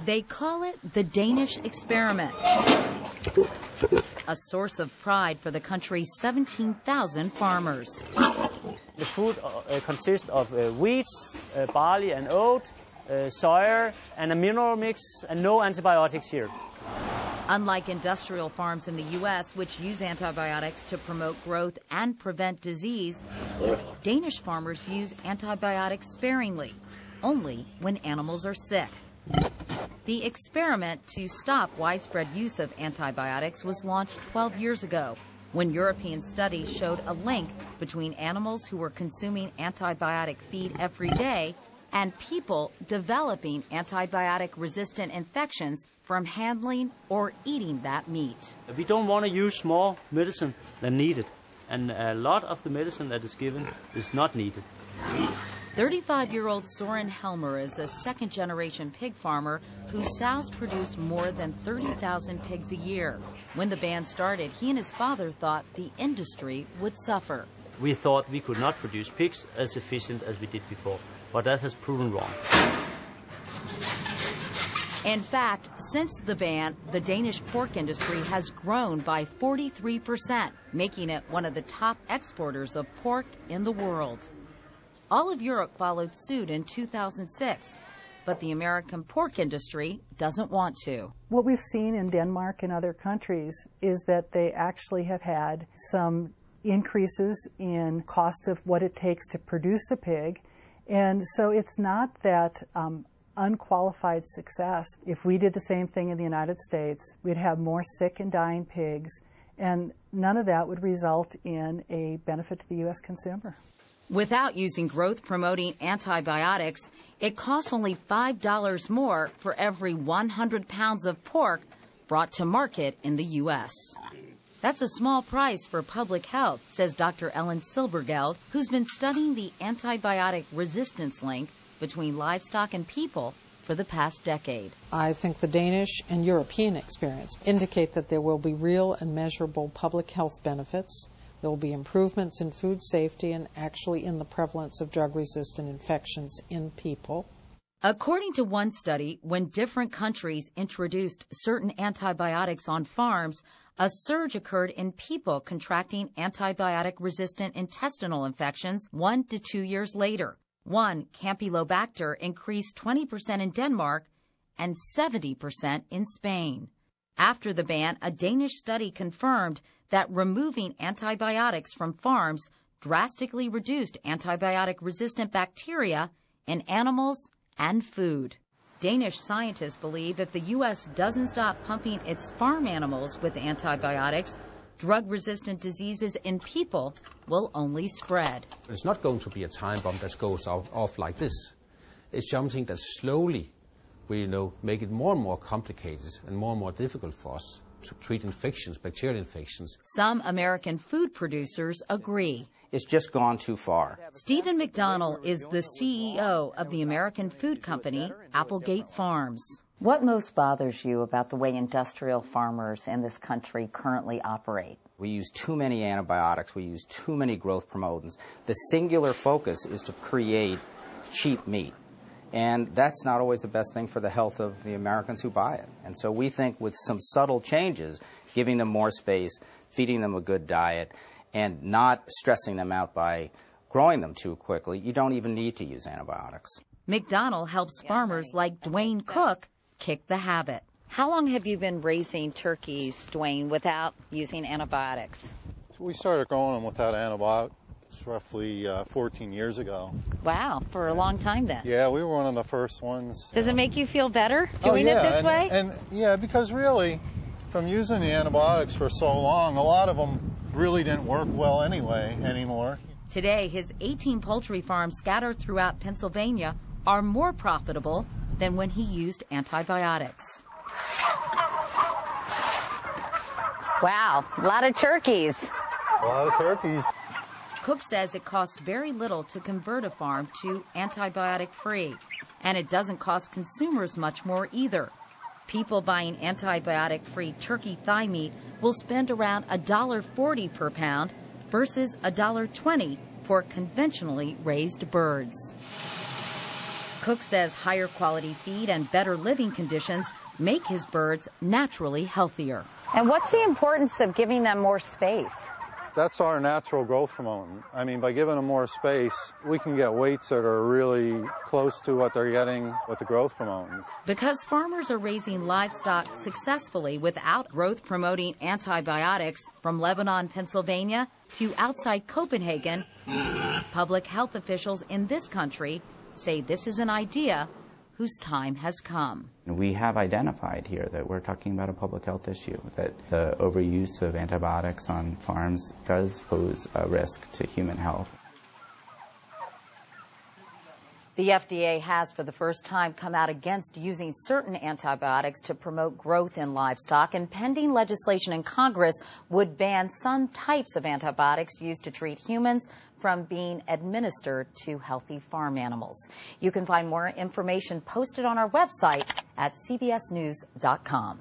They call it the Danish experiment, a source of pride for the country's 17,000 farmers. The food consists of wheat, barley and oat, soya and a mineral mix, and no antibiotics here. Unlike industrial farms in the U.S., which use antibiotics to promote growth and prevent disease, Danish farmers use antibiotics sparingly, only when animals are sick. The experiment to stop widespread use of antibiotics was launched 12 years ago, when European studies showed a link between animals who were consuming antibiotic feed every day and people developing antibiotic-resistant infections from handling or eating that meat. We don't want to use more medicine than needed, and a lot of the medicine that is given is not needed. 35-year-old Soren Helmer is a second-generation pig farmer whose sows produce more than 30,000 pigs a year. When the ban started, he and his father thought the industry would suffer. We thought we could not produce pigs as efficient as we did before, but that has proven wrong. In fact, since the ban, the Danish pork industry has grown by 43%, making it one of the top exporters of pork in the world. All of Europe followed suit in 2006, but the American pork industry doesn't want to. What we've seen in Denmark and other countries is that they actually have had some increases in cost of what it takes to produce a pig, and so it's not that unqualified success. If we did the same thing in the United States, we'd have more sick and dying pigs, and none of that would result in a benefit to the U.S. consumer. Without using growth-promoting antibiotics, it costs only $5 more for every 100 pounds of pork brought to market in the U.S. That's a small price for public health, says Dr. Ellen Silbergeld, who's been studying the antibiotic resistance link between livestock and people for the past decade. I think the Danish and European experience indicate that there will be real and measurable public health benefits. There will be improvements in food safety and actually in the prevalence of drug-resistant infections in people. According to one study, when different countries introduced certain antibiotics on farms, a surge occurred in people contracting antibiotic-resistant intestinal infections 1 to 2 years later. One, Campylobacter, increased 20% in Denmark and 70% in Spain. After the ban, a Danish study confirmed that removing antibiotics from farms drastically reduced antibiotic-resistant bacteria in animals and food. Danish scientists believe if the U.S. doesn't stop pumping its farm animals with antibiotics, drug-resistant diseases in people will only spread. It's not going to be a time bomb that goes off like this. It's something that slowly will, make it more and more complicated and more difficult for us to treat infections, bacterial infections. Some American food producers agree. It's just gone too far. Stephen McDonnell is the CEO of the American food company, Applegate Farms. What most bothers you about the way industrial farmers in this country currently operate? We use too many antibiotics. We use too many growth promotants. The singular focus is to create cheap meat. And that's not always the best thing for the health of the Americans who buy it. And so we think with some subtle changes, giving them more space, feeding them a good diet, and not stressing them out by growing them too quickly, you don't even need to use antibiotics. McDonnell helps farmers like Dwayne Cook kick the habit. How long have you been raising turkeys, Dwayne, without using antibiotics? We started growing them without antibiotics roughly 14 years ago. Wow, for a long time then. Yeah, we were one of the first ones. Does it make you feel better doing it this way? And yeah, because really, from using the antibiotics for so long, a lot of them really didn't work well anymore. Today, his 18 poultry farms scattered throughout Pennsylvania are more profitable than when he used antibiotics. Wow, a lot of turkeys. A lot of turkeys. Cook says it costs very little to convert a farm to antibiotic-free, and it doesn't cost consumers much more either. People buying antibiotic-free turkey thigh meat will spend around $1.40 per pound versus $1.20 for conventionally raised birds. Cook says higher quality feed and better living conditions make his birds naturally healthier. And what's the importance of giving them more space? That's our natural growth promotant. I mean, by giving them more space, we can get weights that are really close to what they're getting with the growth promotants. Because farmers are raising livestock successfully without growth-promoting antibiotics from Lebanon, Pennsylvania to outside Copenhagen, public health officials in this country say this is an idea whose time has come. We have identified here that we're talking about a public health issue, that the overuse of antibiotics on farms does pose a risk to human health. The FDA has, for the first time, come out against using certain antibiotics to promote growth in livestock, and pending legislation in Congress would ban some types of antibiotics used to treat humans from being administered to healthy farm animals. You can find more information posted on our website at cbsnews.com.